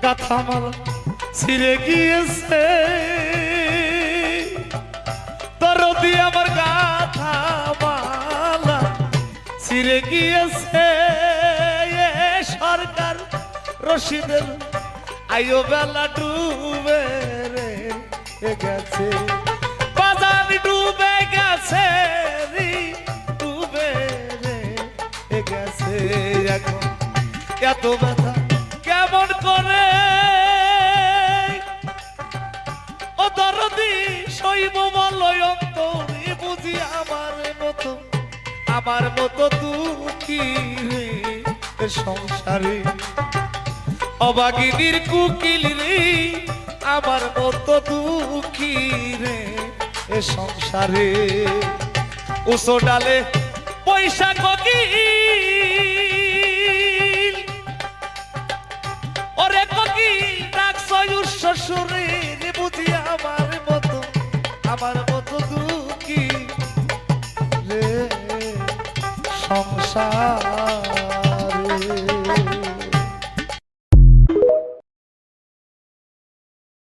গাথা মালা ছিঁড়ে গিয়েছে দরদি আমার গাথা মালা ছিঁড়ে গিয়েছে সরকার রশিদের আইও বেলা ডুবে রে গেছে বাজার ডুবে গেছে রে ডুবে রে গেছে এখন এত ব্যথা কেমন করে ও দরদি সইব মলয় অন্তরে বুঝি আমার মতো দুঃখী রে সংসারে অবাগিনীর কুকিল রে আমার মতো দুঃখী রে সংসারে উসো ডালে পয়সা কোকিল ওরে কোকিল ডাকছ শ্বশুরে রে বুঝি আমার মতো দুঃখী রে সংসার